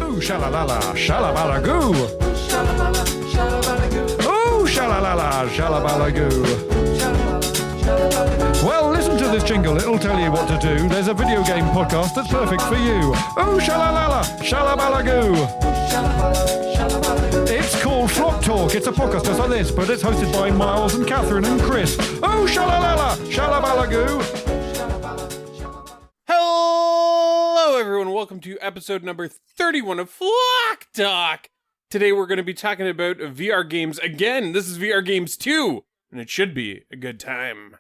Ooh, shalalala, shalabalagoo. Ooh, shalalala, shalabalagoo. Well, listen to this jingle, it'll tell you what to do. There's a video game podcast that's perfect for you. Ooh, shalalala, shalabalagoo. It's called Flock Talk. It's a podcast just like this, but it's hosted by Myles and Kathryn and Chris. Ooh, shalalala, shalabalagoo. Hello, everyone. Welcome to episode number 31 of Flock Talk. Today, we're going to be talking about VR games again. This is VR Games 2, and it should be a good time.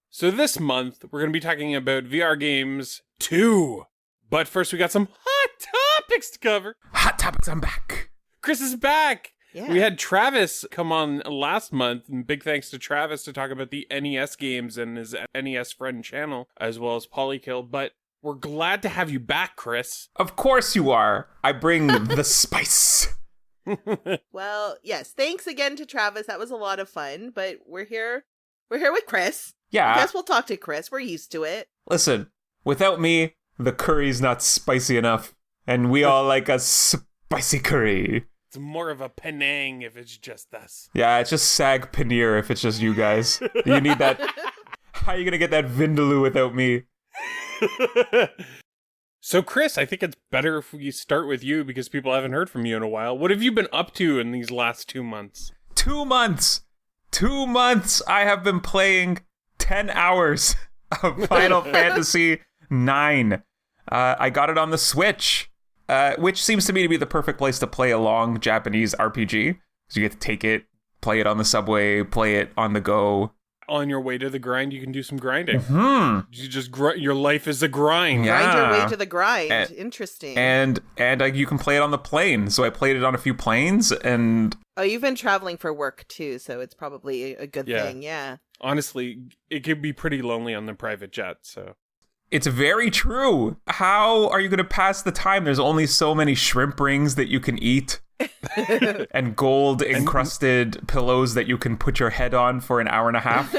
So this month, we're going to be talking about VR Games 2. But first, we got some hot topics to cover. Hot topics, I'm back. Chris is back. Yeah. We had Travis come on last month, and big thanks to Travis to talk about the NES games and his NES friend channel, as well as Polykill. But we're glad to have you back, Chris. Of course you are. I bring the spice. Well, yes. Thanks again to Travis. That was a lot of fun. But we're here. We're here with Chris. Yeah. I guess we'll talk to Chris. We're used to it. Listen, without me, the curry's not spicy enough. And we all like a spicy curry. It's more of a Penang if it's just us. Yeah, it's just sag paneer if it's just you guys. You need that. How are you going to get that vindaloo without me? So, Chris, I think it's better if we start with you because people haven't heard from you in a while. What have you been up to in these last 2 months? 2 months. 2 months I have been playing 10 hours of Final Fantasy 9. I got it on the Switch, which seems to me to be the perfect place to play a long Japanese RPG. Because you get to take it, play it on the subway, play it on the go. On your way to the grind, you can do some grinding. Mm-hmm. You just your life is a grind. Yeah. Grind your way to the grind. Interesting. And you can play it on the plane. So I played it on a few planes, and Oh, you've been traveling for work too, so it's probably a good Yeah. thing. Yeah. Honestly, it could be pretty lonely on the private jet, so. it's very true. How are you going to pass the time? There's only so many shrimp rings that you can eat. And gold encrusted pillows that you can put your head on for an hour and a half.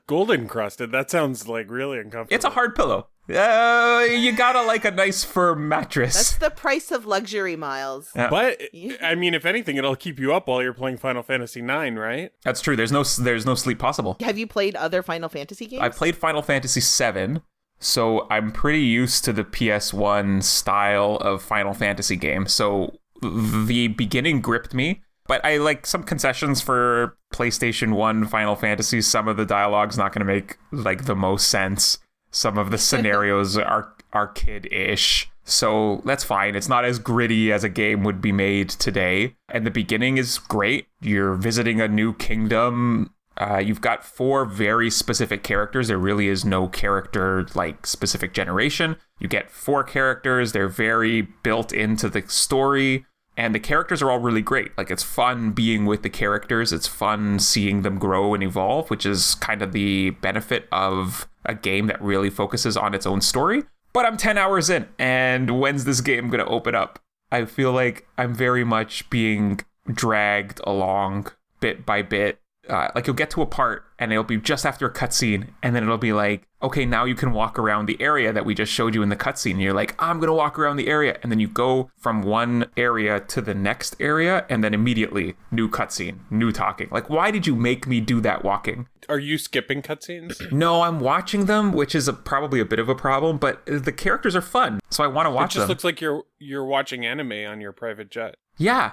Gold encrusted, that sounds like really uncomfortable. It's a hard pillow. You gotta like a nice firm mattress. That's the price of luxury, Miles. Yeah. But, I mean, if anything, it'll keep you up while you're playing Final Fantasy 9, right? That's true. There's no sleep possible. Have you played other Final Fantasy games? I played Final Fantasy 7, so I'm pretty used to the PS1 style of Final Fantasy game. So the beginning gripped me, but I like some concessions for PlayStation 1 Final Fantasy. Some of the dialogue's not going to make like the most sense. Some of the scenarios are kid-ish. So that's fine. It's not as gritty as a game would be made today. And the beginning is great. You're visiting a new kingdom. You've got 4 very specific characters. There really is no character like specific generation. You get 4 characters. They're very built into the story. And the characters are all really great. Like, it's fun being with the characters. It's fun seeing them grow and evolve, which is kind of the benefit of a game that really focuses on its own story. But I'm 10 hours in, and when's this game going to open up? I feel like I'm very much being dragged along bit by bit. Like, you'll get to a part, and it'll be just after a cutscene, and then it'll be like, okay, now you can walk around the area that we just showed you in the cutscene. And you're like, I'm going to walk around the area. And then you go from one area to the next area, and then immediately, new cutscene, new talking. Like, why did you make me do that walking? Are you skipping cutscenes? No, I'm watching them, which is probably a bit of a problem, but the characters are fun, so I want to watch them. It just looks like you're watching anime on your private jet. Yeah.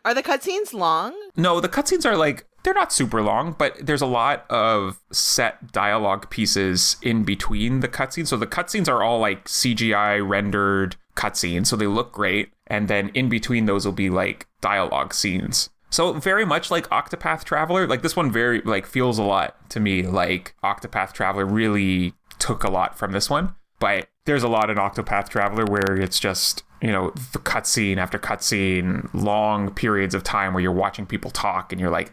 Are the cutscenes long? No, the cutscenes are like, they're not super long, but there's a lot of set dialogue pieces in between the cutscenes. So the cutscenes are all like CGI rendered cutscenes, so they look great. And then in between those will be like dialogue scenes. So very much like Octopath Traveler, like this one very like feels a lot to me like Octopath Traveler really took a lot from this one. But there's a lot in Octopath Traveler where it's just, you know, the cutscene after cutscene, long periods of time where you're watching people talk and you're like,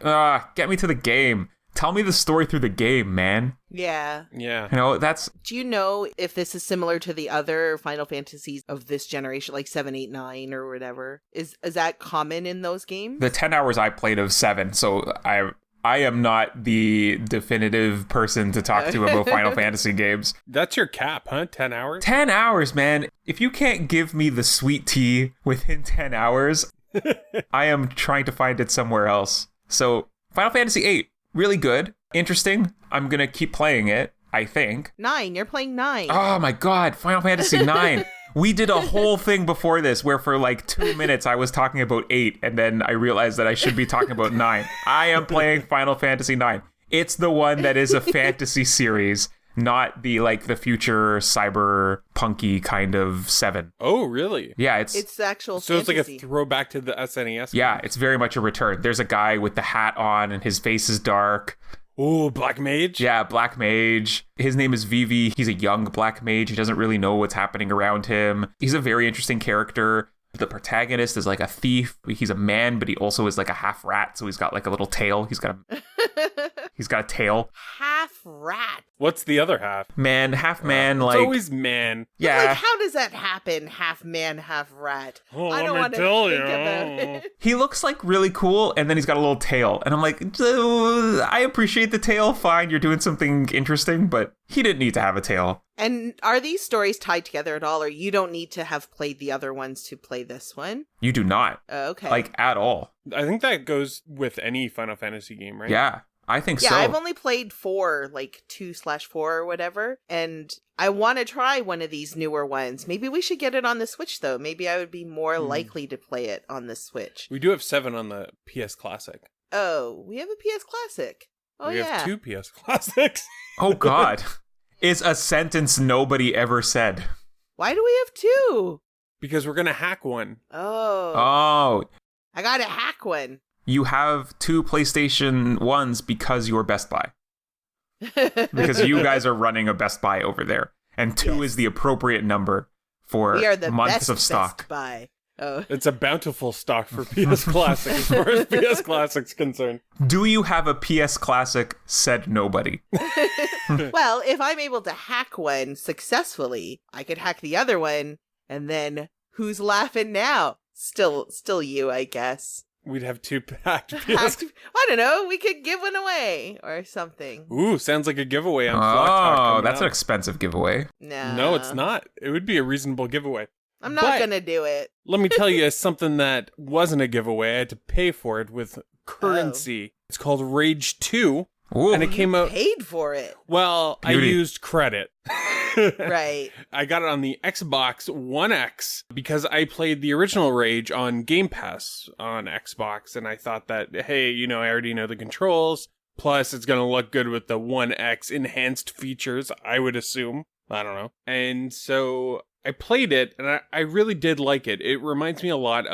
get me to the game. Tell me the story through the game, man. Yeah. Yeah. You know, that's... Do you know if this is similar to the other Final Fantasies of this generation, like 7, 8, 9 or whatever? Is that common in those games? The 10 hours I played of 7, so I am not the definitive person to talk to about Final Fantasy games. That's your cap, huh? 10 hours? 10 hours, man. If you can't give me the sweet tea within 10 hours, I am trying to find it somewhere else. So, Final Fantasy VIII, really good, interesting. I'm going to keep playing it, I think. 9, you're playing 9. Oh my god, Final Fantasy IX. We did a whole thing before this where for like 2 minutes I was talking about 8 and then I realized that I should be talking about 9. I am playing Final Fantasy IX. It's the one that is a fantasy series, not the future cyberpunky kind of 7. Oh, really? Yeah, It's actual So fantasy. it's like a throwback to the SNES. yeah, it's very much a return. There's a guy with the hat on and his face is dark. Ooh, Black Mage? Yeah, Black Mage. His name is Vivi. He's a young Black Mage. He doesn't really know what's happening around him. He's a very interesting character. The protagonist is like a thief. He's a man, but he also is like a half rat, so he's got like a little tail. He's got a tail. Half rat. What's the other half? Man, half man, It's like always man. yeah. Like, how does that happen? Half man, half rat. Oh, I don't let want me to tell think you. about it. He looks like really cool, and then he's got a little tail. And I'm like, I appreciate the tail, fine, you're doing something interesting, but he didn't need to have a tail. And are these stories tied together at all, or you don't need to have played the other ones to play this one? You do not. Oh, okay. Like, at all. I think that goes with any Final Fantasy game, right? Yeah, I think yeah, so. I've only played 4, like 2/4 or whatever, and I want to try one of these newer ones. Maybe we should get it on the Switch, though. Maybe I would be more likely to play it on the Switch. We do have 7 on the PS Classic. Oh, we have a PS Classic. Oh, we yeah. have 2 PS Classics. Oh, God. It's a sentence nobody ever said. Why do we have 2? Because we're going to hack one. Oh. Oh, I got to hack one. you have 2 PlayStation 1s because you're Best Buy. Because you guys are running a Best Buy over there. And 2 is the appropriate number for We are the months best of stock. Best Buy. Oh. It's a bountiful stock for PS Classic as far as PS Classic's concerned. Do you have a PS Classic? Said nobody. Well, if I'm able to hack one successfully, I could hack the other one, and then who's laughing now? Still you, I guess. We'd have 2 packed PS. I don't know. We could give one away or something. Ooh, sounds like a giveaway on Flock Talk Oh, coming that's an up. expensive giveaway. No, it's not. It would be a reasonable giveaway. I'm not But- gonna do it. Let me tell you something that wasn't a giveaway. I had to pay for it with currency. It's called Rage 2, Ooh. and it came out... Paid for it. Well, Beauty. I used credit. Right. I got it on the Xbox One X because I played the original Rage on Game Pass on Xbox, and I thought that, hey, I already know the controls, plus it's going to look good with the One X enhanced features, I would assume. I don't know. And so I played it, and I really did like it. It reminds me a lot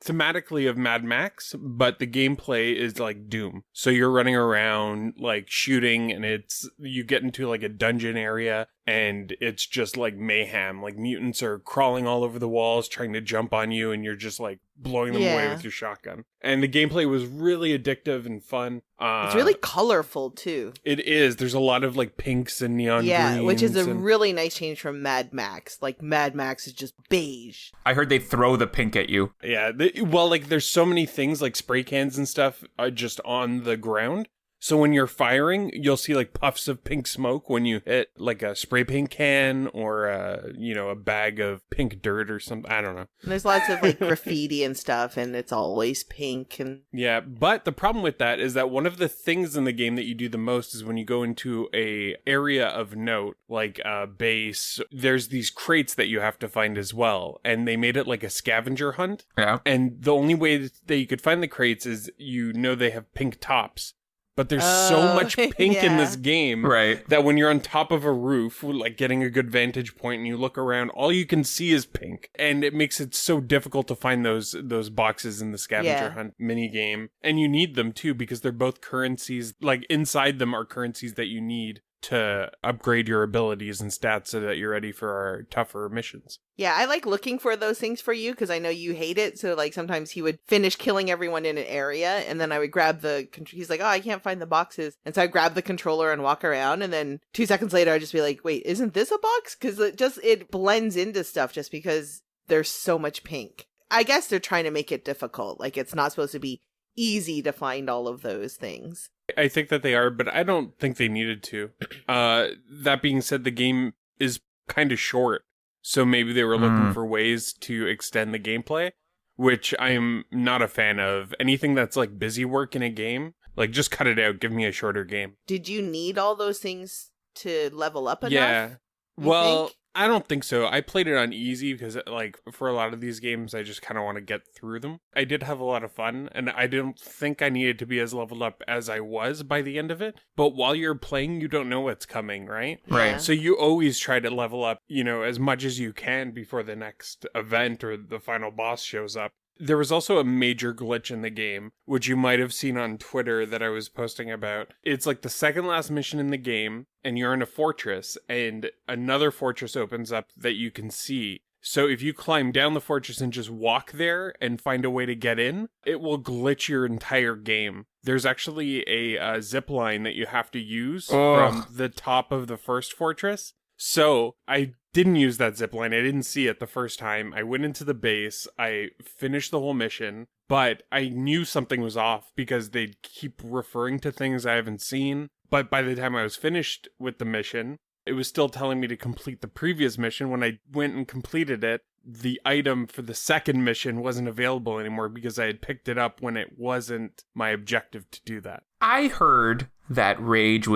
thematically of Mad Max, but the gameplay is like Doom. So you're running around, like, shooting, and you get into, like, a dungeon area, and it's just, like, mayhem. Like, mutants are crawling all over the walls, trying to jump on you, and you're just, like, blowing them away Yeah. with your shotgun. And the gameplay was really addictive and fun. It's really colorful too. It is. There's a lot of, like, pinks and neon Yeah, greens. which is a and- really nice change from Mad Max. Like, Mad Max is just beige. I heard they throw the pink at you. Yeah, like there's so many things like spray cans and stuff just on the ground. So when you're firing, you'll see like puffs of pink smoke when you hit like a spray paint can or a bag of pink dirt or something. I don't know. And there's lots of like graffiti and stuff, and it's always pink. And Yeah, but the problem with that is that one of the things in the game that you do the most is when you go into a area of note, like a base, there's these crates that you have to find as well. And they made it like a scavenger hunt. Yeah. And the only way that you could find the crates is they have pink tops. But there's so Oh, much pink in yeah. this game Right. that when you're on top of a roof, like getting a good vantage point and you look around, all you can see is pink. And it makes it so difficult to find those boxes in the scavenger Yeah. hunt mini game. And you need them too because they're both currencies. Like inside them are currencies that you need to upgrade your abilities and stats so that you're ready for our tougher missions. yeah, I like looking for those things for you because I know you hate it. So like sometimes he would finish killing everyone in an area, and then I would grab he's like, oh, I can't find the boxes. And so I grab the controller and walk around, and then 2 seconds later I'd just be like, wait, isn't this a box? Because it blends into stuff just because there's so much pink. I guess they're trying to make it difficult. Like it's not supposed to be easy to find all of those things. I think that they are, but I don't think they needed to. That being said, the game is kind of short, so maybe they were looking for ways to extend the gameplay, which I'm not a fan of. Anything that's like busy work in a game, like just cut it out. Give me a shorter game. Did you need all those things to level up enough? Yeah. you Well, think? I don't think so. I played it on easy because, like, for a lot of these games, I just kind of want to get through them. I did have a lot of fun, and I didn't think I needed to be as leveled up as I was by the end of it. But while you're playing, you don't know what's coming, right? Right. Yeah. So you always try to level up, as much as you can before the next event or the final boss shows up. There was also a major glitch in the game, which you might have seen on Twitter that I was posting about. It's like the second last mission in the game, and you're in a fortress, and another fortress opens up that you can see. So if you climb down the fortress and just walk there and find a way to get in, it will glitch your entire game. There's actually a zip line that you have to use from the top of the first fortress. So I didn't use that zip line. I didn't see it the first time. I went into the base. I finished the whole mission, but I knew something was off because they keep referring to things I haven't seen. But by the time I was finished with the mission, it was still telling me to complete the previous mission. When I went and completed it, the item for the second mission wasn't available anymore because I had picked it up when it wasn't my objective to do that. I heard that Rage 2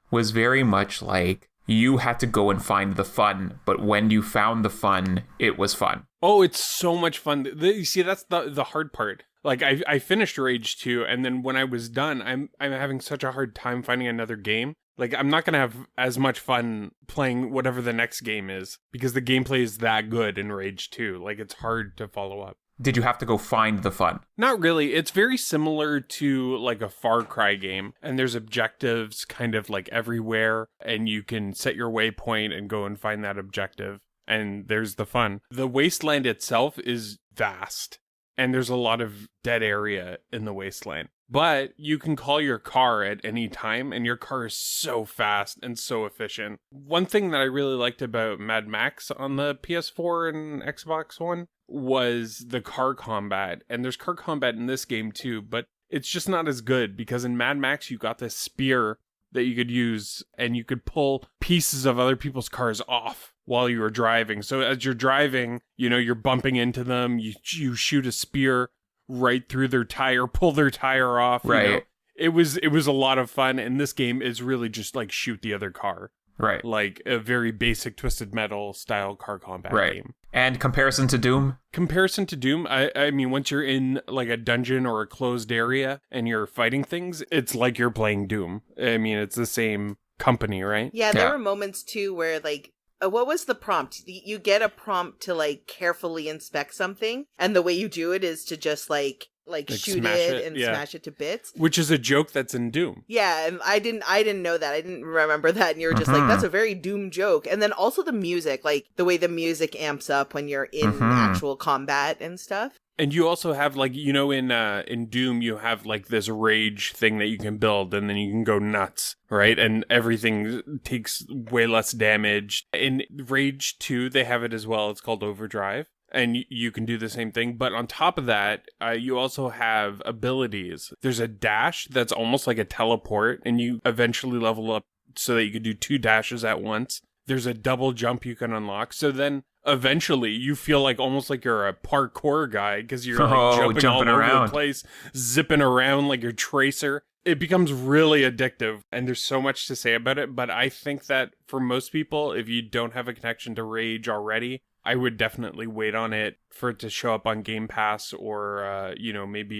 was very much like you had to go and find the fun, but when you found the fun, it was fun. Oh, it's so much fun. You see, that's the hard part. Like, I finished Rage 2, and then when I was done, I'm having such a hard time finding another game. Like, I'm not going to have as much fun playing whatever the next game is, because the gameplay is that good in Rage 2. Like, it's hard to follow up. Did you have to go find the fun? Not really. It's very similar to like a Far Cry game, and there's objectives kind of like everywhere, and you can set your waypoint and go and find that objective, and there's the fun. The wasteland itself is vast, and there's a lot of dead area in the wasteland. But you can call your car at any time, and your car is so fast and so efficient. One thing that I really liked about Mad Max on the PS4 and Xbox One was the car combat. And there's car combat in this game too, but it's just not as good because in Mad Max you got this spear that you could use, and you could pull pieces of other people's cars off while you were driving. So as you're driving, you're bumping into them, you shoot a spear right through their tire, pull their tire off. Right. It was a lot of fun, and this game is really just like shoot the other car. Right. Like a very basic Twisted Metal style car combat game. And comparison to Doom? Comparison to Doom, I mean, once you're in like a dungeon or a closed area and you're fighting things, it's like you're playing Doom. I mean, it's the same company, right? Yeah, there were moments too where like, what was the prompt? You get a prompt to like carefully inspect something, and the way you do it is to just like shoot it and smash it to bits. Which is a joke that's in Doom. Yeah, and I didn't know that. I didn't remember that, and you were just like, that's a very Doom joke. And then also the music, like the way the music amps up when you're in actual combat and stuff. And you also have like, in Doom, you have like this rage thing that you can build, and then you can go nuts, right? And everything takes way less damage. In Rage 2, they have it as well. It's called Overdrive. And you can do the same thing. But on top of that, you also have abilities. There's a dash that's almost like a teleport, and you eventually level up so that you can do 2 dashes at once. There's a double jump you can unlock. So then eventually you feel like almost like you're a parkour guy because you're like jumping all over the place, zipping around like your Tracer. It becomes really addictive, and there's so much to say about it. But I think that for most people, if you don't have a connection to Rage already, I would definitely wait on it for it to show up on Game Pass, or maybe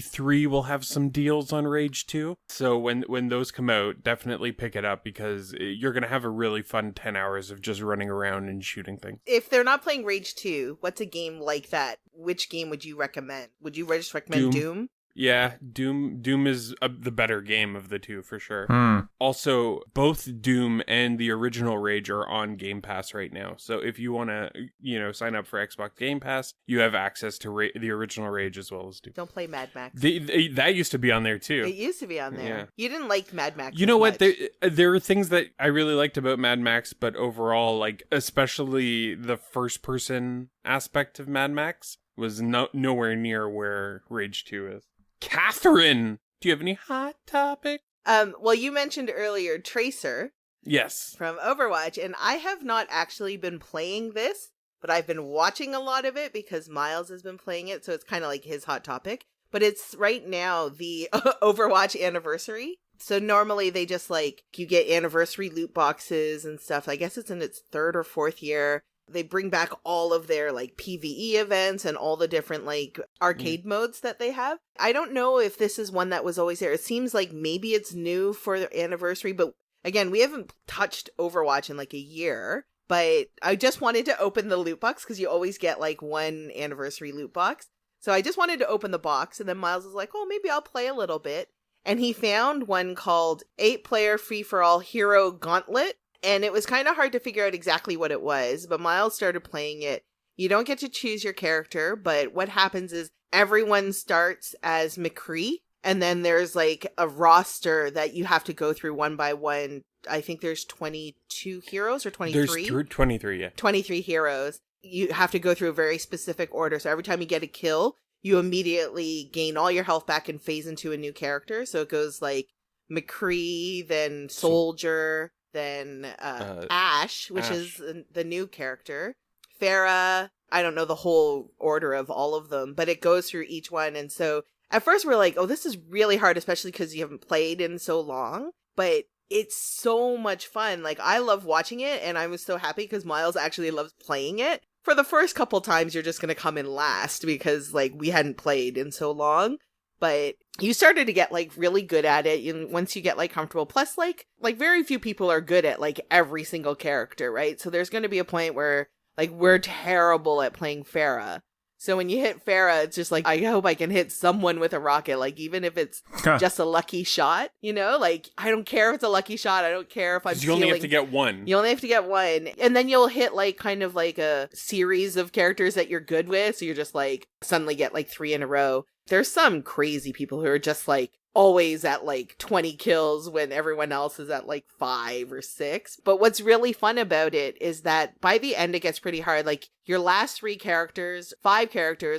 E3 will have some deals on Rage 2. So when those come out, definitely pick it up because you're gonna have a really fun 10 hours of just running around and shooting things. If they're not playing Rage 2, what's a game like that? Which game would you recommend? Would you just recommend Doom? Yeah, Doom is the better game of the two for sure. Also, both Doom and the original Rage are on Game Pass right now. So if you want to, sign up for Xbox Game Pass, you have access to the original Rage as well as Doom. Don't play Mad Max. That used to be on there too. It used to be on there. Yeah. You didn't like Mad Max. You know what? There are things that I really liked about Mad Max, but overall, like especially the first person aspect of Mad Max was nowhere near where Rage 2 is. Kathryn! Do you have any hot topic? Well, you mentioned earlier Tracer Yes. from Overwatch, and I have not actually been playing this, but I've been watching a lot of it because Myles has been playing it, so it's kind of like his hot topic. But it's right now the Overwatch anniversary. So normally they just like, you get anniversary loot boxes and stuff. I guess it's in its 3rd or 4th year. They bring back all of their like PvE events and all the different like arcade modes that they have. I don't know if this is one that was always there. It seems like maybe it's new for the anniversary, but again, we haven't touched Overwatch in like a year. But I just wanted to open the loot box because you always get like one anniversary loot box. So I just wanted to open the box, and then Myles was like, oh, maybe I'll play a little bit. And he found one called 8-Player Free-for-All Hero Gauntlet. And it was kind of hard to figure out exactly what it was, but Myles started playing it. You don't get to choose your character, but what happens is everyone starts as McCree, and then there's like a roster that you have to go through one by one. I think there's 22 heroes or 23? There's 23, yeah. 23 heroes. You have to go through a very specific order. So every time you get a kill, you immediately gain all your health back and phase into a new character. So it goes like McCree, then Soldier, then Ash, which is the new character. Pharah, I don't know the whole order of all of them, but it goes through each one. And so at first we're like, oh, this is really hard, especially because you haven't played in so long. But it's so much fun. Like, I love watching it, and I was so happy because Myles actually loves playing it. For the first couple times, you're just going to come in last because, like, we hadn't played in so long. But you started to get, like, really good at it once you get, like, comfortable. Plus, like very few people are good at, like, every single character, right? So there's going to be a point where, like, we're terrible at playing Pharah. So when you hit Pharah, it's just like, I hope I can hit someone with a rocket, like, even if it's just a lucky shot, you know? Like, I don't care if it's a lucky shot. I don't care if I'm You only have to get one. You only have to get one. And then you'll hit, like, kind of like a series of characters that you're good with. So you're just, like, suddenly get, like, 3 in a row. There's some crazy people who are just, like, always at, like, 20 kills when everyone else is at, like, 5 or 6. But what's really fun about it is that by the end, it gets pretty hard. Like, your last 5 characters,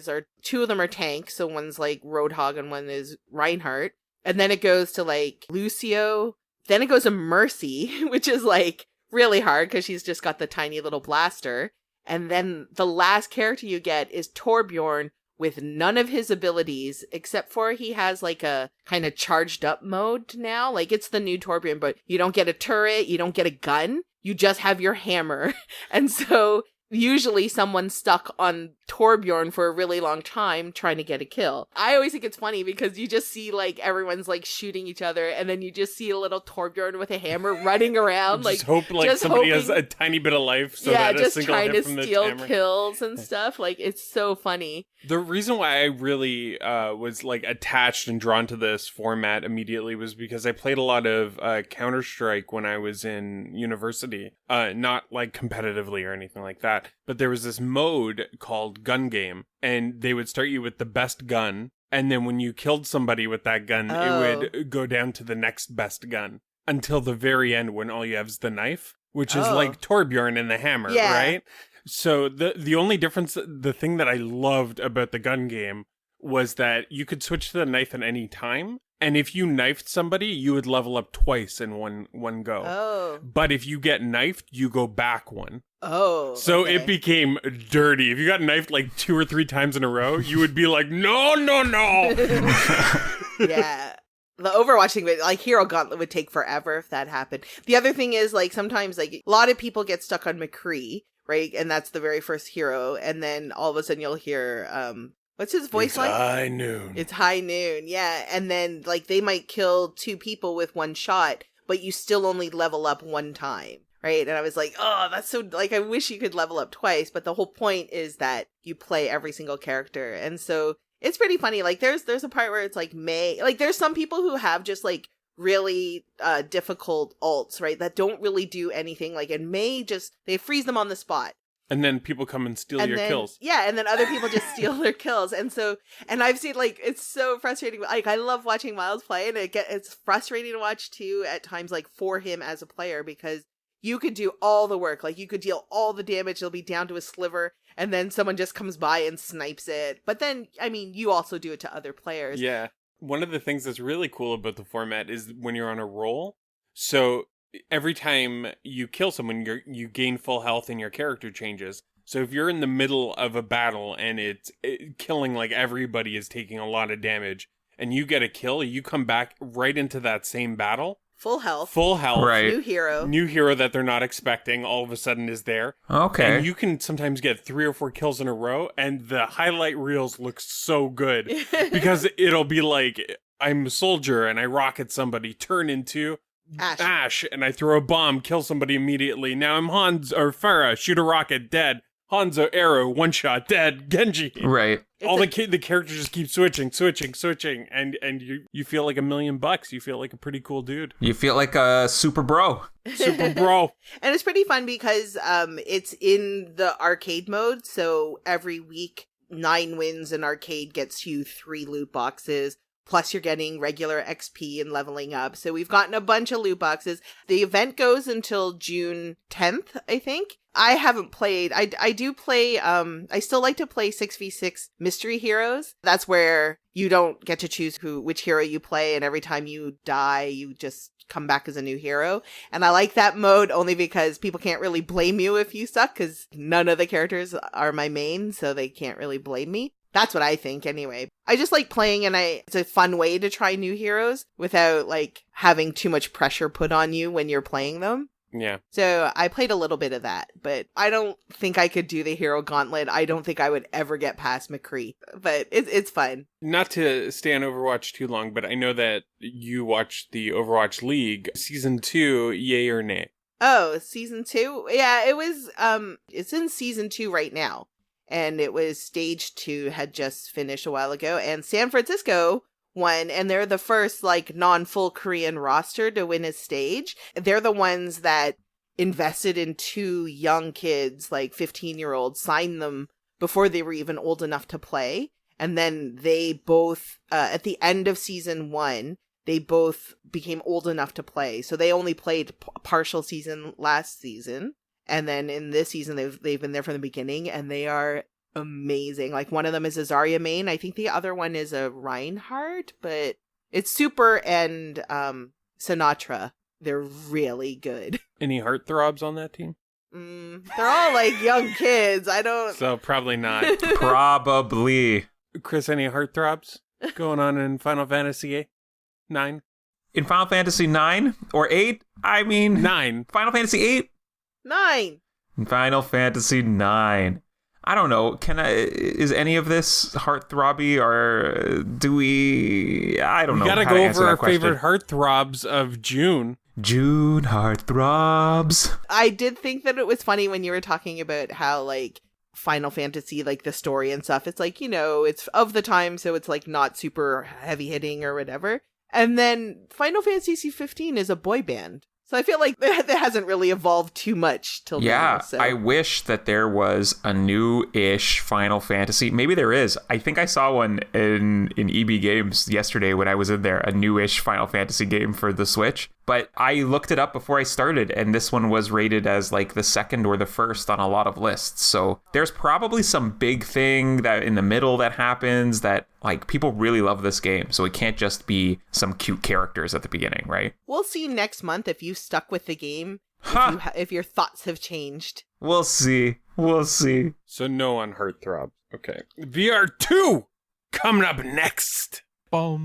are 2 of them are tanks. So one's, like, Roadhog and one is Reinhardt. And then it goes to, like, Lucio. Then it goes to Mercy, which is, like, really hard because she's just got the tiny little blaster. And then the last character you get is Torbjorn, with none of his abilities, except for he has like a kind of charged up mode now. Like, it's the new Torbjorn, but you don't get a turret, you don't get a gun, you just have your hammer. And so usually someone's stuck on Torbjorn for a really long time trying to get a kill. I always think it's funny because you just see like everyone's like shooting each other, and then you just see a little Torbjorn with a hammer running around. Just hope like somebody has a tiny bit of life so that a single hit from the hammer. Yeah, just trying to steal kills and stuff. Like, it's so funny. The reason why I really was like attached and drawn to this format immediately was because I played a lot of Counter-Strike when I was in university. Not like competitively or anything like that, but there was this mode called Gun Game, and they would start you with the best gun, and then when you killed somebody with that gun, it would go down to the next best gun until the very end when all you have is the knife, which is like Torbjorn and the hammer, right? So the only difference, the thing that I loved about the gun game was that you could switch to the knife at any time. And if you knifed somebody, you would level up twice in one go. Oh. But if you get knifed, you go back one. Oh. So it became dirty. If you got knifed like 2 or 3 times in a row, you would be like, no. Yeah. The Overwatch thing, like, Hero Gauntlet would take forever if that happened. The other thing is, like, sometimes, like, a lot of people get stuck on McCree, right? And that's the very first hero. And then all of a sudden you'll hear, what's his voice like? High noon. It's high noon, yeah. And then, like, they might kill 2 people with 1 shot, but you still only level up 1 time, right? And I was like, oh, that's so, like, I wish you could level up twice. But the whole point is that you play every single character. And so it's pretty funny. Like, there's a part where it's like May. Like, there's some people who have just, like, really difficult ults, right? That don't really do anything. Like, and May just, they freeze them on the spot. And then people come and steal your kills. Yeah, and then other people just steal their kills. And so, and I've seen, like, it's so frustrating. Like, I love watching Myles play, and it's frustrating to watch, too, at times, like, for him as a player, because you could do all the work. Like, you could deal all the damage. It'll be down to a sliver, and then someone just comes by and snipes it. But then, I mean, you also do it to other players. Yeah. One of the things that's really cool about the format is when you're on a roll. So every time you kill someone, you gain full health and your character changes. So if you're in the middle of a battle and it's killing like everybody is taking a lot of damage and you get a kill, you come back right into that same battle. Full health. Full health. Right. New hero that they're not expecting all of a sudden is there. Okay. And you can sometimes get 3 or 4 kills in a row and the highlight reels look so good because it'll be like, I'm a soldier and I rocket somebody, turn into Ash and I throw a bomb, kill somebody immediately. Now I'm Hans or Farah, shoot a rocket, dead. Hanzo, arrow, one shot, dead. Genji. Right. The characters just keep switching, and you feel like $1 million. You feel like a pretty cool dude. You feel like a super bro. Super bro. And it's pretty fun because it's in the arcade mode, so every week 9 wins in arcade gets you 3 loot boxes. Plus, you're getting regular XP and leveling up. So we've gotten a bunch of loot boxes. The event goes until June 10th, I think. I haven't played. I do play, I still like to play 6v6 mystery heroes. That's where you don't get to choose which hero you play. And every time you die, you just come back as a new hero. And I like that mode only because people can't really blame you if you suck because none of the characters are my main. So they can't really blame me. That's what I think anyway. I just like playing and it's a fun way to try new heroes without like having too much pressure put on you when you're playing them. Yeah. So I played a little bit of that, but I don't think I could do the hero gauntlet. I don't think I would ever get past McCree, but it's fun. Not to stay on Overwatch too long, but I know that you watched the Overwatch League season 2, yay or nay? Oh, season 2? Yeah, it was, it's in season 2 right now. And it was stage 2 had just finished a while ago. And San Francisco won. And they're the first like non-full Korean roster to win a stage. They're the ones that invested in 2 young kids, like 15-year-olds, signed them before they were even old enough to play. And then they both, at the end of season 1, they both became old enough to play. So they only played partial season last season. And then in this season, they've been there from the beginning, and they are amazing. Like, one of them is a Zarya main. I think the other one is a Reinhardt, but it's Super and Sinatra. They're really good. Any heartthrobs on that team? They're all, like, young kids. I don't... So, probably not. Probably. Chris, any heartthrobs going on in Final Fantasy 9? In Final Fantasy 9 or 8? I mean... 9. Final Fantasy 8? 9. Final Fantasy 9. I don't know. Is any of this heartthrobby or do we? I don't know. We gotta go over our favorite heartthrobs of June. June heartthrobs. I did think that it was funny when you were talking about how like Final Fantasy, like the story and stuff. It's like, you know, it's of the time, so it's like not super heavy hitting or whatever. And then Final Fantasy 15 is a boy band. So I feel like that hasn't really evolved too much till now. So. I wish that there was a new-ish Final Fantasy. Maybe there is. I think I saw one in EB Games yesterday when I was in there, a new-ish Final Fantasy game for the Switch. But I looked it up before I started, and this one was rated as like the second or the first on a lot of lists. So there's probably some big thing that in the middle that happens that like people really love this game. So it can't just be some cute characters at the beginning, right? We'll see next month if you stuck with the game, if your thoughts have changed. We'll see. We'll see. So no on heartthrob. Okay. VR2 coming up next. I've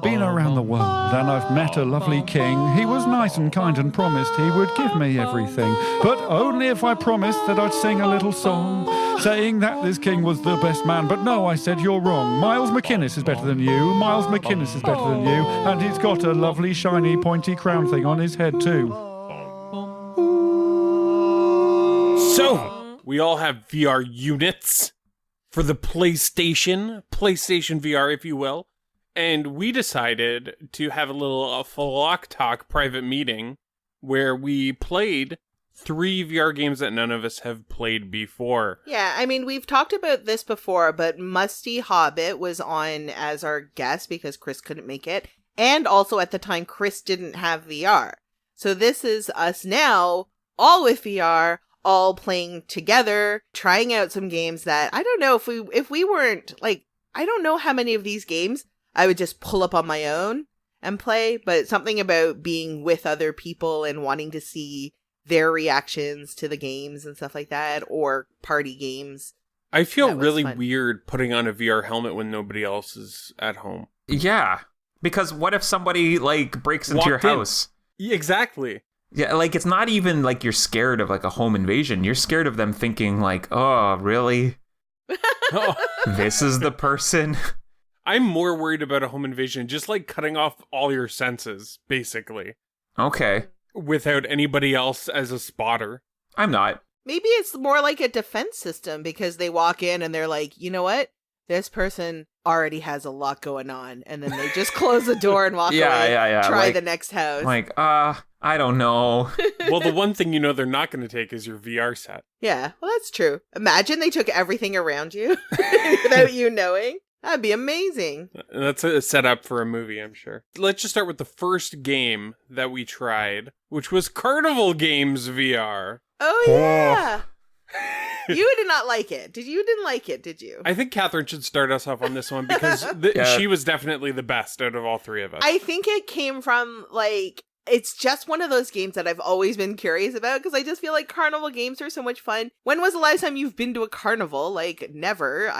been around the world and I've met a lovely king. He was nice and kind and promised he would give me everything, but only if I promised that I'd sing a little song, saying that this king was the best man. But no, I said, you're wrong. Miles McInnes is better than you. Miles McInnes is better than you. And he's got a lovely shiny pointy crown thing on his head too. So, we all have VR units for the PlayStation VR, if you will. And we decided to have a little Flock Talk private meeting where we played 3 VR games that none of us have played before. Yeah, I mean, we've talked about this before, but Musty Hobbit was on as our guest because Chris couldn't make it. And also at the time, Chris didn't have VR. So this is us now, all with VR, all playing together, trying out some games that I don't know if we weren't like I don't know how many of these games I would just pull up on my own and play, but something about being with other people and wanting to see their reactions to the games and stuff like that, or party games. I feel That was really fun. weird putting on a VR helmet when nobody else is at home. Yeah. Because what if somebody, like, breaks into your Walked in. house? Yeah, exactly. Yeah, like, it's not even like you're scared of, like, a home invasion. You're scared of them thinking, like, oh, really? Oh, This is the person? I'm more worried about a home invasion, just like cutting off all your senses, basically, Okay. without anybody else as a spotter. I'm not. Maybe it's more like a defense system because they walk in and they're like, you know what? This person already has a lot going on. And then they just close the door and walk Yeah, away. yeah. Try Like- the next house. Like, I don't know. Well, the one thing you know they're not going to take is your VR set. Yeah, well, that's true. Imagine they took everything around you without you knowing. That'd be amazing. That's a setup for a movie, I'm sure. Let's just start with the first game that we tried, which was Carnival Games VR. Oh, yeah. You did not like it. You didn't like it, did you? I think Kathryn should start us off on this one because Yeah. she was definitely the best out of all three of us. I think it came from, like, it's just one of those games that I've always been curious about because I just feel like carnival games are so much fun. When was the last time you've been to a carnival? Like, never.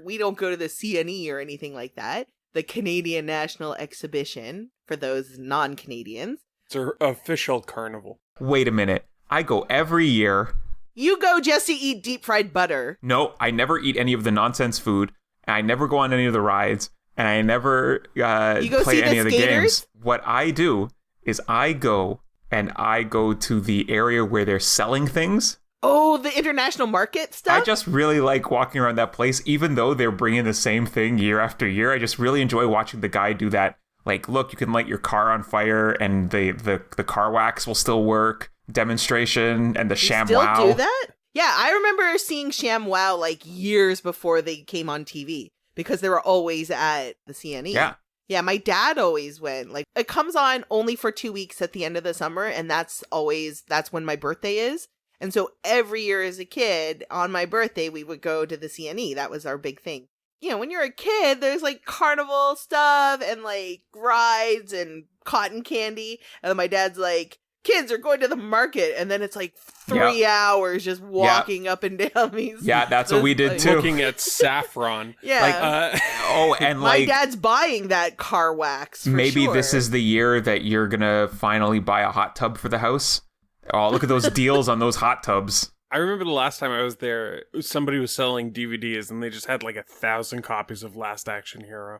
We don't go to the CNE or anything like that. The Canadian National Exhibition, for those non-Canadians. It's our official carnival. Wait a minute. I go every year. You go just to eat deep fried butter. No, I never eat any of the nonsense food. And I never go on any of the rides. And I never You go play see the any of the skaters? games. What I do is I go to the area where they're selling things. Oh, the international market stuff? I just really like walking around that place, even though they're bringing the same thing year after year. I just really enjoy watching the guy do that. Like, look, you can light your car on fire and the car wax will still work. Demonstration and the sham Still wow. do that? Yeah, I remember seeing Sham Wow like years before they came on TV because they were always at the CNE. Yeah. Yeah, my dad always went. Like, it comes on only for 2 weeks at the end of the summer, and that's when my birthday is. And so every year as a kid, on my birthday, we would go to the CNE. That was our big thing. You know, when you're a kid, there's like carnival stuff and like rides and cotton candy. And then my dad's like, kids are going to the market. And then it's like 3 hours just walking up and down these. Yeah, that's what we did like, too. Looking at saffron. Yeah. Oh, and my like dad's buying that car wax. For maybe sure. this is the year that you're gonna finally buy a hot tub for the house. Oh, look at those deals on those hot tubs. I remember the last time I was there, somebody was selling DVDs and they just had like 1,000 copies of Last Action Hero.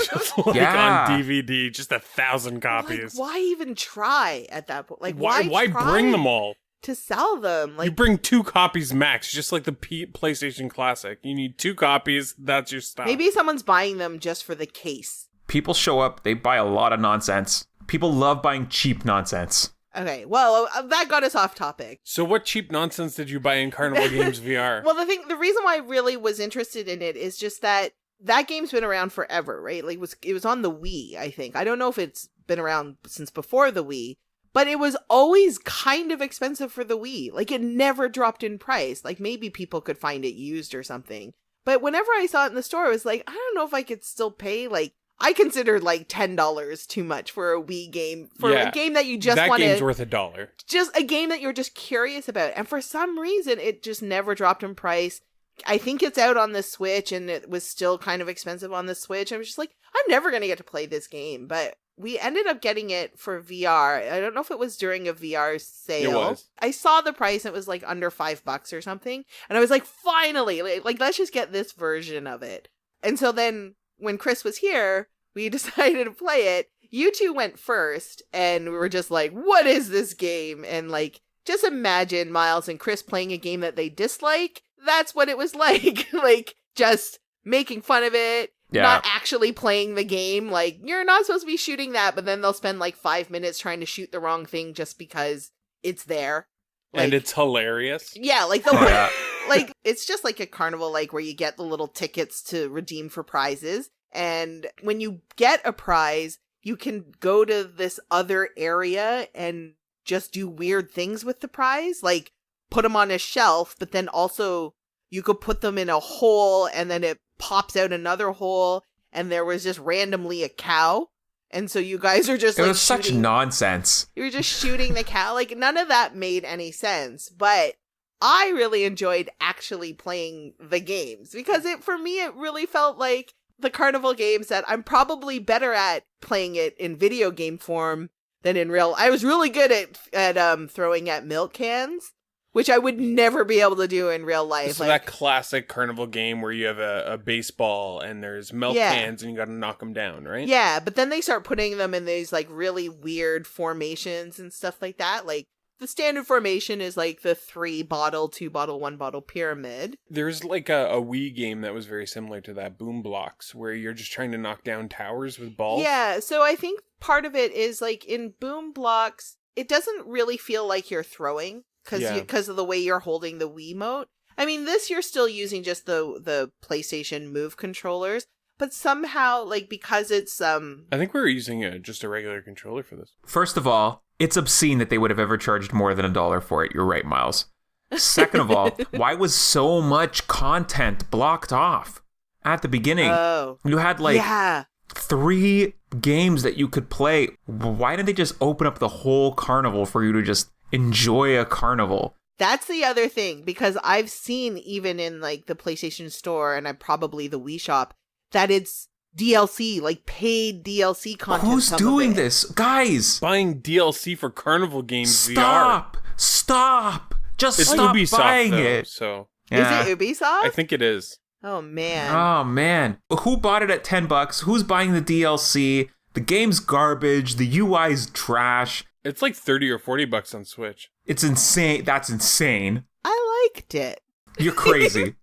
Just like Yeah. on DVD, just 1,000 copies. Like, why even try at that point? Like, Why try bring them all? to sell them? You Like, bring 2 copies max, just like the PlayStation Classic. You need 2 copies, that's your stuff. maybe someone's buying them just for the case. People show up, they buy a lot of nonsense. People love buying cheap nonsense. Okay, well, that got us off topic. So what cheap nonsense did you buy in Carnival Games VR? Well, the reason why I really was interested in it is just that game's been around forever, right? Like, it was on the Wii, I think. I don't know if it's been around since before the Wii, but it was always kind of expensive for the Wii. Like, it never dropped in price. Like, maybe people could find it used or something. But whenever I saw it in the store, I was like, I don't know if I could still pay, like, I considered like $10 too much for a Wii game, for a game that you just that want game's to, worth $1. just a game that you're just curious about. And for some reason, it just never dropped in price. I think it's out on the Switch and it was still kind of expensive on the Switch. I was just like, I'm never going to get to play this game. But we ended up getting it for VR. I don't know if it was during a VR sale. It was. I saw the price. It was like under $5 or something. And I was like, finally, like, let's just get this version of it. And so then when Chris was here, we decided to play it. You two went first and we were just like, what is this game? And like, just imagine Myles and Chris playing a game that they dislike. That's what it was like. Like, just making fun of it, not actually playing the game. Like, you're not supposed to be shooting that, but then they'll spend like 5 minutes trying to shoot the wrong thing just because it's there. Like, And it's hilarious. yeah, like the like it's just like a carnival, like where you get the little tickets to redeem for prizes. And when you get a prize, you can go to this other area and just do weird things with the prize, like put them on a shelf, but then also you could put them in a hole and then it pops out another hole and there was just randomly a cow. And so you guys are just It like was such nonsense. You were just shooting the cow. Like, none of that made any sense. But I really enjoyed actually playing the games because for me, it really felt like the carnival games that I'm probably better at playing it in video game form than in real. I was really good at throwing at milk cans, which I would never be able to do in real life. So that classic carnival game where you have a baseball and there's milk cans and you got to knock them down, right? Yeah, but then they start putting them in these like really weird formations and stuff like that. Like the standard formation is like the 3-bottle, 2-bottle, 1-bottle pyramid. There's like a Wii game that was very similar to that, Boom Blocks, where you're just trying to knock down towers with balls. Yeah, so I think part of it is like in Boom Blocks, it doesn't really feel like you're throwing. Because of the way you're holding the Wiimote. I mean, this you're still using just the PlayStation Move controllers, but somehow, like, because it's I think we were using just a regular controller for this. First of all, it's obscene that they would have ever charged more than $1 for it. You're right, Myles. Second of all, why was so much content blocked off at the beginning? Oh. You had 3 games that you could play. Why didn't they just open up the whole carnival for you to just enjoy a carnival? That's the other thing, because I've seen even in like the PlayStation Store and probably the Wii Shop that it's DLC, like paid DLC content. Who's doing this? Guys! Buying DLC for carnival games Stop! VR. Stop! Just It's stop Ubisoft, buying though, it. So Yeah. Is it Ubisoft? I think it is. Oh, man. Oh, man. Who bought it at $10? Who's buying the DLC? The game's garbage. The UI's trash. It's like $30 or $40 on Switch. It's insane. That's insane. I liked it. You're crazy.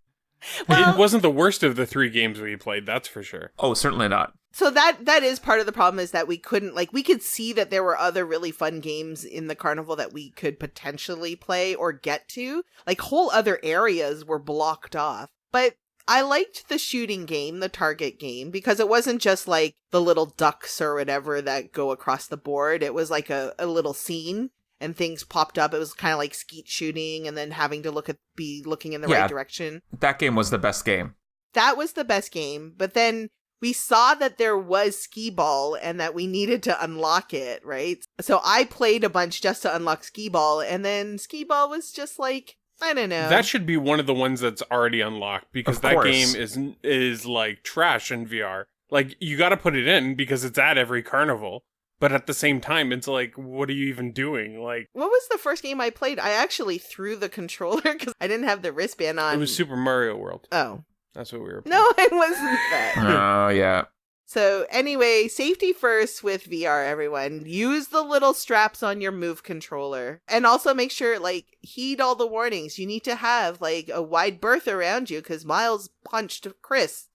It wasn't the worst of the 3 games we played, that's for sure. Oh, certainly not. So that is part of the problem, is that we couldn't, like, we could see that there were other really fun games in the carnival that we could potentially play or get to. Like, whole other areas were blocked off. But I liked the shooting game, the target game, because it wasn't just like the little ducks or whatever that go across the board. It was like a little scene and things popped up. It was kind of like skeet shooting and then having to be looking in the right direction. That game was the best game. That was the best game. But then we saw that there was skee ball and that we needed to unlock it, right? So I played a bunch just to unlock skee ball, and then skee ball was just like, I don't know. That should be one of the ones that's already unlocked, because that game is like trash in VR. Like, you got to put it in because it's at every carnival. But at the same time, it's like, what are you even doing? Like, what was the first game I played? I actually threw the controller because I didn't have the wristband on. It was Super Mario World. Oh. That's what we were playing. No, it wasn't that. Oh, yeah. So anyway, safety first with VR, everyone. Use the little straps on your Move controller. And also make sure, like, heed all the warnings. You need to have, like, a wide berth around you because Myles punched Chris.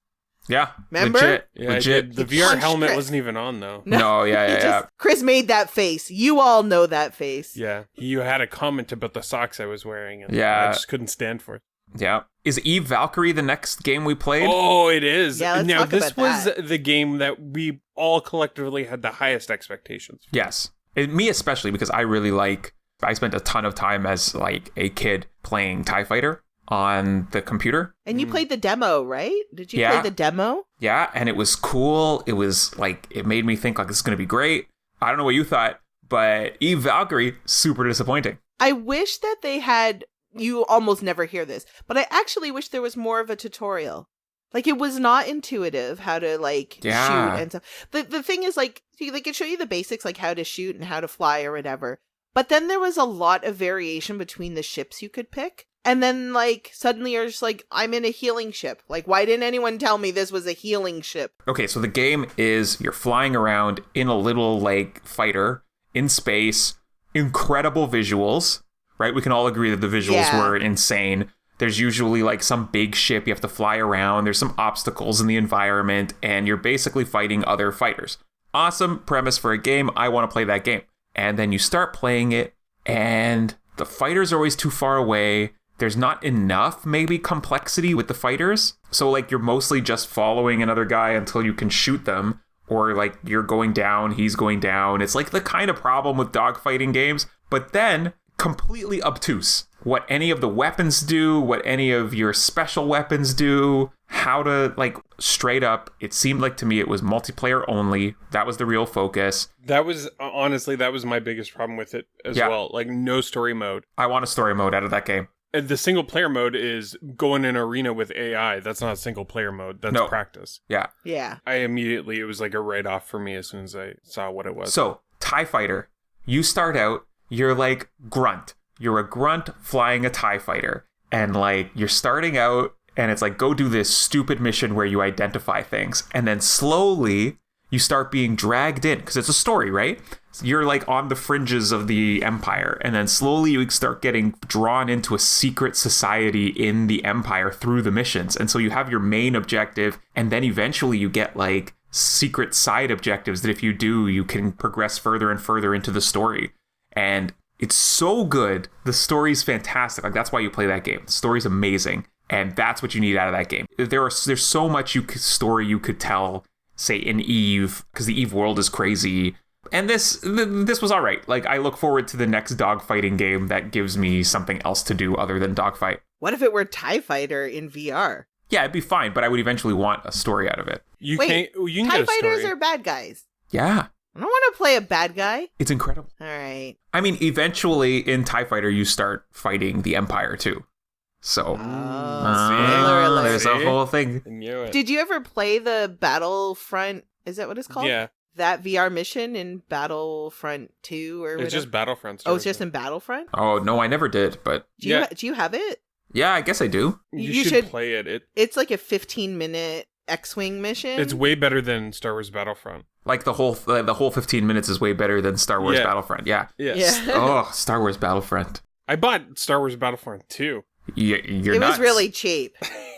Yeah. Remember? Legit. Yeah, Legit. the He VR punched helmet Chris. wasn't even on, though. No, yeah. Chris made that face. You all know that face. Yeah. You had a comment about the socks I was wearing, and Yeah. I just couldn't stand for it. Yeah. Is Eve Valkyrie the next game we played? Oh, it is. Yeah, let's now, talk this about was that. the game that we all collectively had the highest expectations for. Yes. Me especially, because I spent a ton of time as like a kid playing TIE Fighter on the computer. And you played the demo, right? Did you Yeah. play the demo? Yeah, and it was cool. It was like, it made me think like this is going to be great. I don't know what you thought, but Eve Valkyrie, super disappointing. I wish that they had, you almost never hear this, but I actually wish there was more of a tutorial. Like, it was not intuitive how to, like, shoot and stuff. The thing is, like, they could show you the basics, like how to shoot and how to fly or whatever. But then there was a lot of variation between the ships you could pick. And then, like, suddenly you're just like, I'm in a healing ship. Like, why didn't anyone tell me this was a healing ship? Okay, so the game is you're flying around in a little, like, fighter in space. Incredible visuals, right? We can all agree that the visuals were insane. There's usually, like, some big ship you have to fly around. There's some obstacles in the environment, and you're basically fighting other fighters. Awesome premise for a game. I want to play that game. And then you start playing it, and the fighters are always too far away. There's not enough, maybe, complexity with the fighters. So, like, you're mostly just following another guy until you can shoot them. Or, like, you're going down, he's going down. It's, like, the kind of problem with dogfighting games. But then, completely obtuse. What any of the weapons do, what any of your special weapons do, how to, like, straight up, it seemed like to me it was multiplayer only. That was the real focus. That was, honestly, that was my biggest problem with it as well. Like, no story mode. I want a story mode out of that game. And the single player mode is go in an arena with AI. That's not a single player mode. That's practice. Yeah. Yeah. It was like a write-off for me as soon as I saw what it was. So, TIE Fighter, you start out, you're like Grunt. You're a grunt flying a TIE fighter. And like, you're starting out and it's like, go do this stupid mission where you identify things. And then slowly you start being dragged in because it's a story, right? So you're like on the fringes of the Empire. And then slowly you start getting drawn into a secret society in the Empire through the missions. And so you have your main objective. And then eventually you get like secret side objectives that if you do, you can progress further and further into the story. And it's so good. The story's fantastic. Like, that's why you play that game. The story's amazing. And that's what you need out of that game. There's so much story you could tell, say, in Eve, because the Eve world is crazy. And this was all right. Like, I look forward to the next dogfighting game that gives me something else to do other than dogfight. What if it were TIE Fighter in VR? Yeah, it'd be fine, but I would eventually want a story out of it. You Wait, can TIE get a Fighters story. are bad guys. Yeah. I don't want to play a bad guy. It's incredible. All right. I mean, eventually in TIE Fighter, you start fighting the Empire, too. So, spoiler alert. there's a whole thing. I knew it. Did you ever play the Battlefront? Is that what it's called? Yeah. That VR mission in Battlefront 2 or whatever? It's just Battlefront. Oh, it's just in Battlefront? Oh, no, I never did, but Do you have it? yeah, I guess I do. You should play it. It's like a 15-minute X-Wing mission. It's way better than Star Wars Battlefront. Like the whole 15 minutes is way better than Star Wars Battlefront. Yeah. Yes. Yeah. Oh, Star Wars Battlefront. I bought Star Wars Battlefront too. You're it nuts. was really cheap.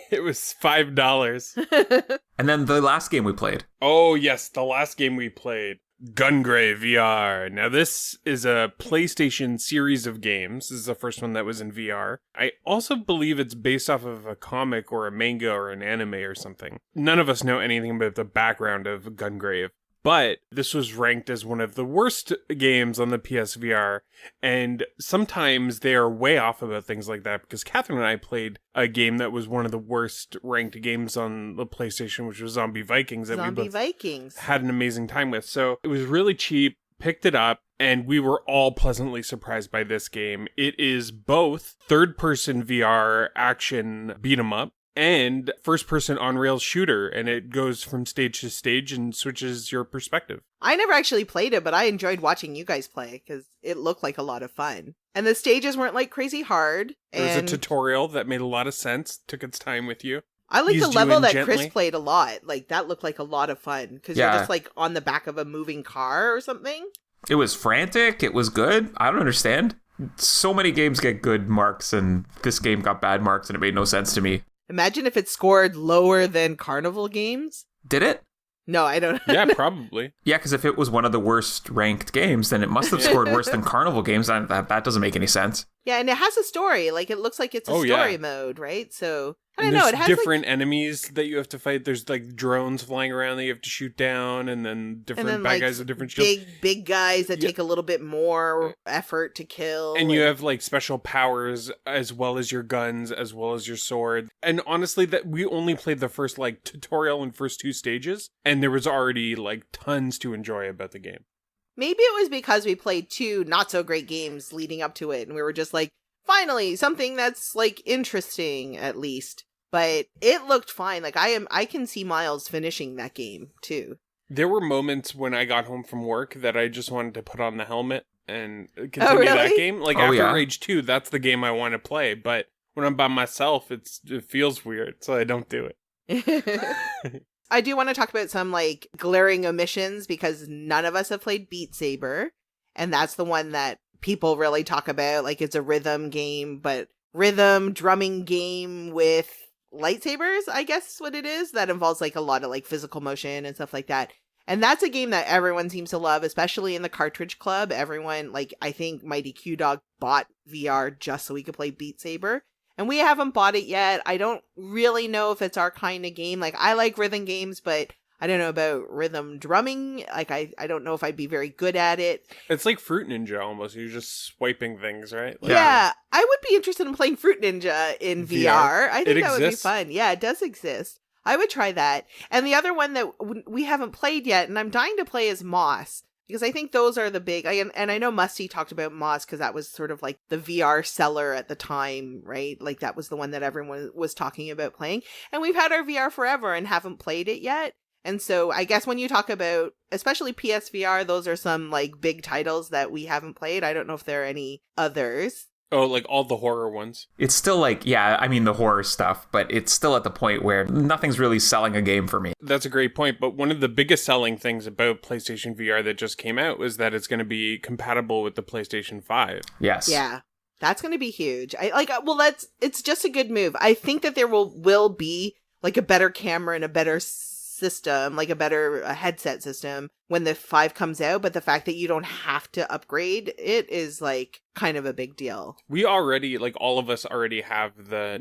It was $5. And then the last game we played. Oh, yes. The last game we played. Gungrave VR. Now, this is a PlayStation series of games. This is the first one that was in VR. I also believe it's based off of a comic or a manga or an anime or something. None of us know anything about the background of Gungrave. But this was ranked as one of the worst games on the PSVR, and sometimes they are way off about things like that, because Kathryn and I played a game that was one of the worst ranked games on the PlayStation, which was Zombie Vikings, that we both had an amazing time with. So it was really cheap, picked it up, and we were all pleasantly surprised by this game. It is both third-person VR action beat-em-up, and first-person on-rails shooter, and it goes from stage to stage and switches your perspective. I never actually played it, but I enjoyed watching you guys play, because it looked like a lot of fun. And the stages weren't, like, crazy hard. There was a tutorial that made a lot of sense, took its time with you. I like the Eased you level in that gently. Chris played a lot. Like, that looked like a lot of fun, because you're just, like, on the back of a moving car or something. It was frantic. It was good. I don't understand. So many games get good marks, and this game got bad marks, and it made no sense to me. Imagine if it scored lower than Carnival games. Did it? No, I don't. Yeah, probably. Yeah, because if it was one of the worst ranked games, then it must have scored worse than Carnival games. That doesn't make any sense. Yeah, and it has a story. Like, it looks like it's a story mode, right? So, I don't know. It has different enemies that you have to fight. There's, like, drones flying around that you have to shoot down, and then different bad guys with different shields. Big guys that take a little bit more effort to kill. And you have, like, special powers, as well as your guns, as well as your sword. And honestly, that we only played the first, like, tutorial and first 2 stages, and there was already, like, tons to enjoy about the game. Maybe it was because we played 2 not so great games leading up to it, and we were just like, finally, something that's, like, interesting, at least. But it looked fine. Like, I can see Myles finishing that game, too. There were moments when I got home from work that I just wanted to put on the helmet and continue that game. Like, after Rage 2, that's the game I want to play. But when I'm by myself, it feels weird, so I don't do it. I do want to talk about some, like, glaring omissions, because none of us have played Beat Saber. And that's the one that people really talk about. Like, it's a rhythm game, but rhythm drumming game with lightsabers, I guess is what it is. That involves, like, a lot of, like, physical motion and stuff like that. And that's a game that everyone seems to love, especially in the Cartridge Club. Everyone, like, I think Mighty Q-Dog bought VR just so we could play Beat Saber. And we haven't bought it yet. I don't really know if it's our kind of game. Like, I like rhythm games, but I don't know about rhythm drumming. Like, I don't know if I'd be very good at it. It's like Fruit Ninja almost. You're just swiping things, right? Like, Yeah, I would be interested in playing Fruit Ninja in VR. I think that would be fun. Yeah, it does exist. I would try that. And the other one that we haven't played yet, and I'm dying to play, is Moss. Because I think those are the big, and I know Musty talked about Moss because that was sort of like the VR seller at the time, right? Like that was the one that everyone was talking about playing. And we've had our VR forever and haven't played it yet. And so I guess when you talk about, especially PSVR, those are some like big titles that we haven't played. I don't know if there are any others. Oh, like all the horror ones. It's still like, yeah, I mean the horror stuff, but it's still at the point where nothing's really selling a game for me. That's a great point, but one of the biggest selling things about PlayStation VR that just came out was that it's going to be compatible with the PlayStation 5. Yes. Yeah. That's going to be huge. It's just a good move. I think that there will be like a better camera and a better system, like a better headset system when the 5 comes out, but the fact that you don't have to upgrade it is like kind of a big deal. We already, like all of us already have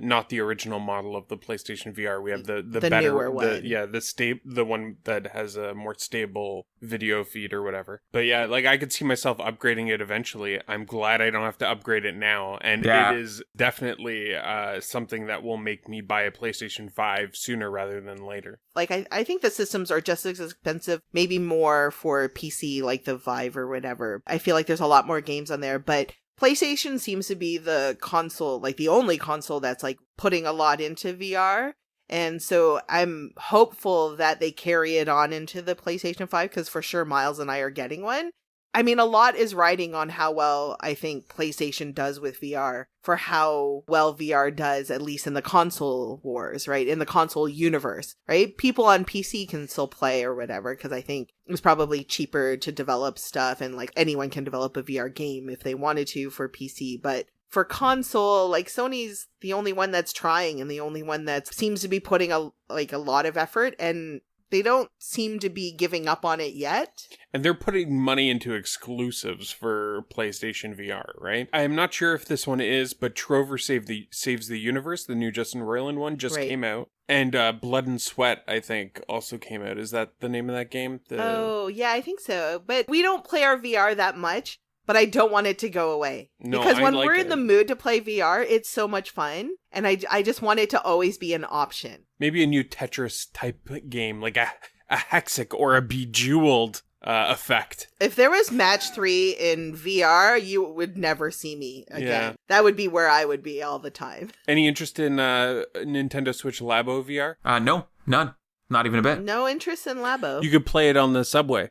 not the original model of the PlayStation VR. We have the better newer one. The one that has a more stable video feed or whatever. But yeah, like I could see myself upgrading it eventually. I'm glad I don't have to upgrade it now, and it is definitely something that will make me buy a PlayStation 5 sooner rather than later. Like I think the systems are just as expensive, maybe more for PC, like the Vive or whatever. I feel like there's a lot more games on there, but PlayStation seems to be the console, like the only console that's like putting a lot into VR. And so I'm hopeful that they carry it on into the PlayStation 5, because for sure Myles and I are getting one. I mean, a lot is riding on how well I think PlayStation does with VR for how well VR does, at least in the console wars, right? In the console universe, right? People on PC can still play or whatever, because I think it's probably cheaper to develop stuff, and like anyone can develop a VR game if they wanted to for PC. But for console, like Sony's the only one that's trying and the only one that seems to be putting a lot of effort, and they don't seem to be giving up on it yet. And they're putting money into exclusives for PlayStation VR, right? I am not sure if this one is, but Trover Saves the Universe, the new Justin Roiland one, just came out. And Blood and Sweat, I think, also came out. Is that the name of that game? Oh, yeah, I think so. But we don't play our VR that much. But I don't want it to go away. No, because when we're in the mood to play VR, it's so much fun. And I just want it to always be an option. Maybe a new Tetris type game, like a Hexic or a Bejeweled effect. If there was Match 3 in VR, you would never see me again. Yeah. That would be where I would be all the time. Any interest in Nintendo Switch Labo VR? No, none. Not even a bit. No interest in Labo. You could play it on the subway.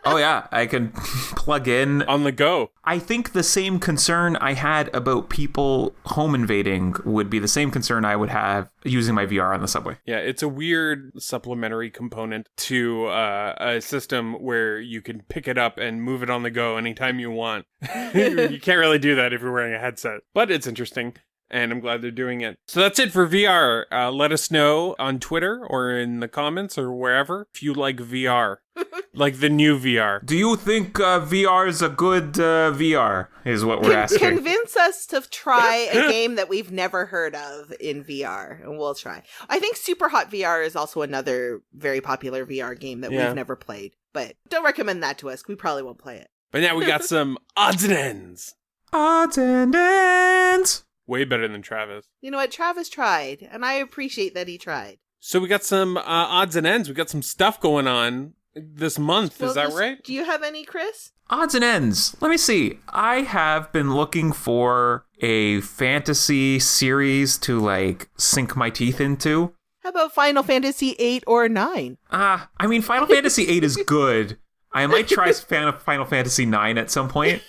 Oh yeah, I can plug in. On the go. I think the same concern I had about people home invading would be the same concern I would have using my VR on the subway. Yeah, it's a weird supplementary component to a system where you can pick it up and move it on the go anytime you want. You can't really do that if you're wearing a headset, but it's interesting. And I'm glad they're doing it. So that's it for VR. Let us know on Twitter or in the comments or wherever if you like VR. Like the new VR. Do you think VR is a good VR? Is what we're asking. Convince us to try a game that we've never heard of in VR, and we'll try. I think Super Hot VR is also another very popular VR game that we've never played. But don't recommend that to us. We probably won't play it. But now we got some odds and ends. Odds and ends. Way better than Travis. You know what? Travis tried, and I appreciate that he tried. So we got some odds and ends. We got some stuff going on this month. Is that right? Do you have any, Chris? Odds and ends. Let me see. I have been looking for a fantasy series to like sink my teeth into. How about Final Fantasy 8 or 9? I mean, Final Fantasy 8 is good. I might try Final Fantasy 9 at some point.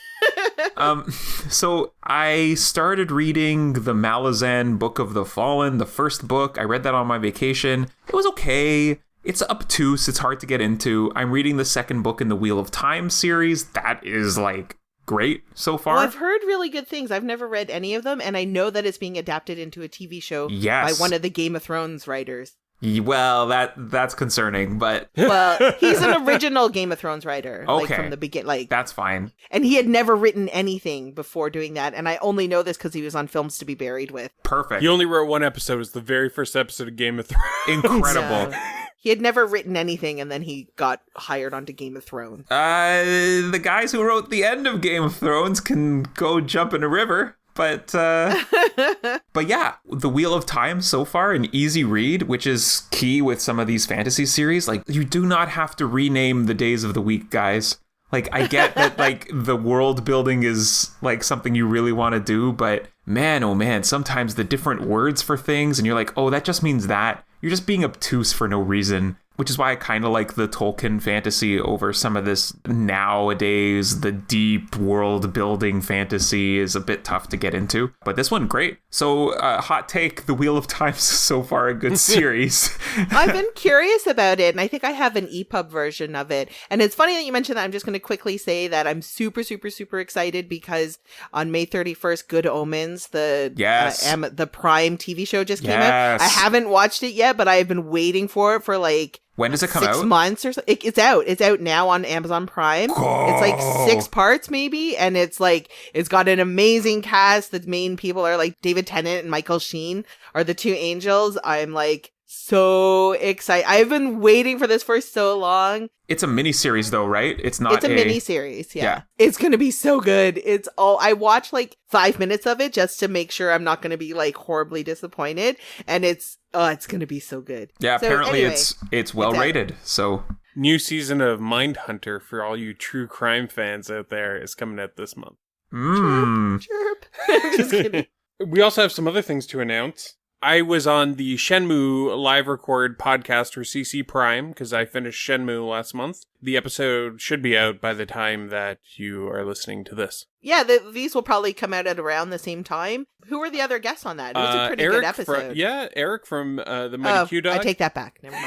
So I started reading the Malazan Book of the Fallen, the first book. I read that on my vacation. It was okay. It's obtuse. It's hard to get into. I'm reading the second book in the Wheel of Time series. That is like great so far. Well, I've heard really good things. I've never read any of them, and I know that it's being adapted into a TV show by one of the Game of Thrones writers. Well, that's concerning, but well, he's an original Game of Thrones writer, okay, like from the beginning. Like that's fine. And he had never written anything before doing that, and I only know this because he was on Films to Be Buried with. Perfect. He only wrote one episode. It was the very first episode of Game of Thrones. Incredible. He had never written anything, and then he got hired onto Game of Thrones. The guys who wrote the end of Game of Thrones can go jump in a river. But yeah, The Wheel of Time so far, an easy read, which is key with some of these fantasy series. Like, you do not have to rename the days of the week, guys. Like, I get that, like, the world building is, like, something you really want to do, but man, oh man, sometimes the different words for things, and you're like, oh, that just means that. You're just being obtuse for no reason, which is why I kind of like the Tolkien fantasy over some of this nowadays. The deep world building fantasy is a bit tough to get into, but this one, great. So, hot take, The Wheel of Time is so far a good series. I've been curious about it, and I think I have an EPUB version of it. And it's funny that you mentioned that. I'm just going to quickly say that I'm super, super, super excited because on May 31st, Good Omens, the Prime TV show just came out. I haven't watched it yet, but I have been waiting for it for like... When does it come 6 months or so? It's out. It's out now on Amazon Prime. Oh. It's like 6 parts maybe. And it's like, it's got an amazing cast. The main people are like David Tennant and Michael Sheen are the two angels. I'm like so excited. I've been waiting for this for so long. It's a miniseries though, right? It's not It's a miniseries, yeah. It's going to be so good. I watched like 5 minutes of it just to make sure I'm not going to be like horribly disappointed. And it's going to be so good. Yeah, so, apparently anyway, it's well rated. So new season of Mindhunter for all you true crime fans out there is coming out this month. Chirp. I'm just kidding. We also have some other things to announce. I was on the Shenmue live record podcast for CC Prime because I finished Shenmue last month. The episode should be out by the time that you are listening to this. Yeah, these will probably come out at around the same time. Who were the other guests on that? It was a pretty good episode. Eric from the Mighty Q Dog. I take that back. Never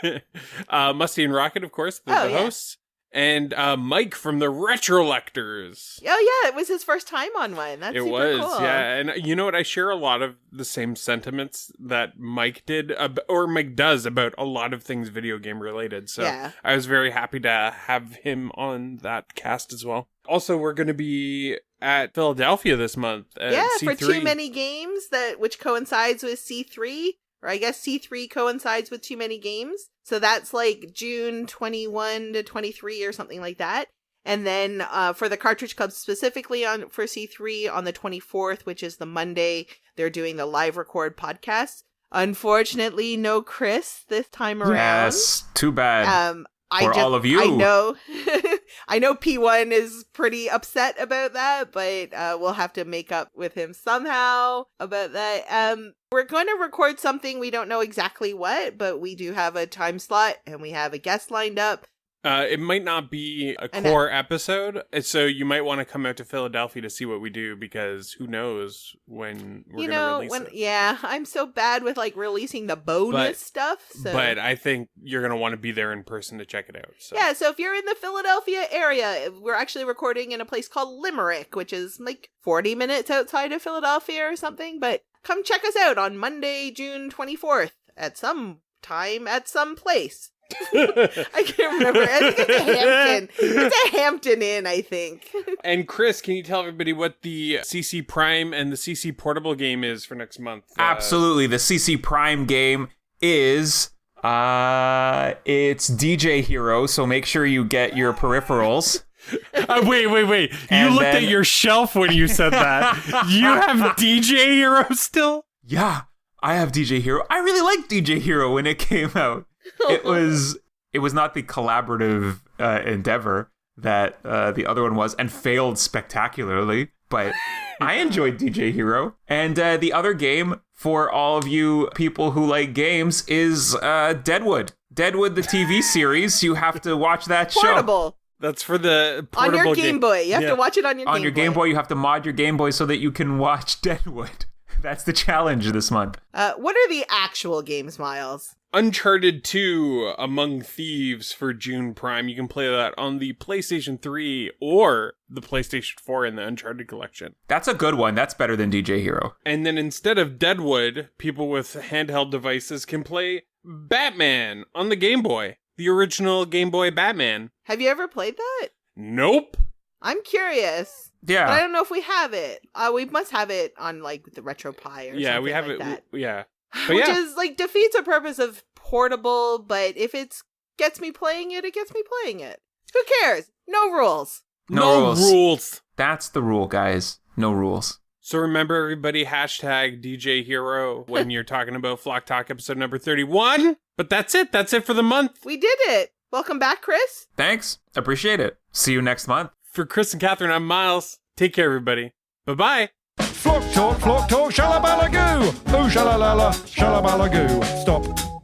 mind. Musty and Rocket, of course, the hosts. And Mike from the Retrolectors. Oh, yeah. It was his first time on one. That's super cool. Yeah. And you know what? I share a lot of the same sentiments that Mike did, or Mike does, about a lot of things video game related. So I was very happy to have him on that cast as well. Also, we're going to be at Philadelphia this month at C3. For Too Many Games, which coincides with C3. Or I guess C3 coincides with Too Many Games. So that's like June 21 to 23 or something like that. And then for the Cartridge Club specifically for C3 on the 24th, which is the Monday, they're doing the live record podcast. Unfortunately, no Chris this time around. Yes, too bad. All of you. I know. I know P1 is pretty upset about that, but we'll have to make up with him somehow about that. We're going to record something. We don't know exactly what, but we do have a time slot and we have a guest lined up. It might not be a core episode, so you might want to come out to Philadelphia to see what we do, because who knows when we're going to release it. Yeah, I'm so bad with like releasing the bonus stuff. So. But I think you're going to want to be there in person to check it out. So. Yeah, so if you're in the Philadelphia area, we're actually recording in a place called Limerick, which is like 40 minutes outside of Philadelphia or something. But come check us out on Monday, June 24th at some time at some place. I can't remember. I think it's a Hampton. It's a Hampton Inn, I think. And Chris, can you tell everybody what the CC Prime and the CC Portable game is for next month? Absolutely. The CC Prime game is it's DJ Hero, so make sure you get your peripherals. Wait. You looked at your shelf when you said that. You have DJ Hero still? Yeah, I have DJ Hero. I really liked DJ Hero when it came out. It was not the collaborative endeavor that the other one was, and failed spectacularly, but I enjoyed DJ Hero. And the other game for all of you people who like games is Deadwood. Deadwood, the TV series. You have to watch that show. Portable. That's for the portable on your Game Boy. You have to watch it on your Game Boy. On your Game Boy, you have to mod your Game Boy so that you can watch Deadwood. That's the challenge this month. What are the actual games, Myles? Uncharted 2 Among Thieves for June Prime. You can play that on the PlayStation 3 or the PlayStation 4 in the Uncharted collection. That's a good one. That's better than DJ Hero. And then instead of Deadwood, people with handheld devices can play Batman on the Game Boy. The original Game Boy Batman. Have you ever played that? Nope. I'm curious. Yeah. But I don't know if we have it. We must have it on like the RetroPie or something like that. Yeah. But which is like defeats the purpose of portable, but if it gets me playing it, it gets me playing it. Who cares? No rules. No rules. That's the rule, guys. No rules. So remember, everybody, hashtag DJ Hero when you're talking about Flock Talk episode number 31. But that's it. That's it for the month. We did it. Welcome back, Chris. Thanks. Appreciate it. See you next month. For Chris and Kathryn, I'm Myles. Take care, everybody. Bye-bye. Flock talk, shalabalagoo. Ooh, shalalala, shalabalagoo. Stop.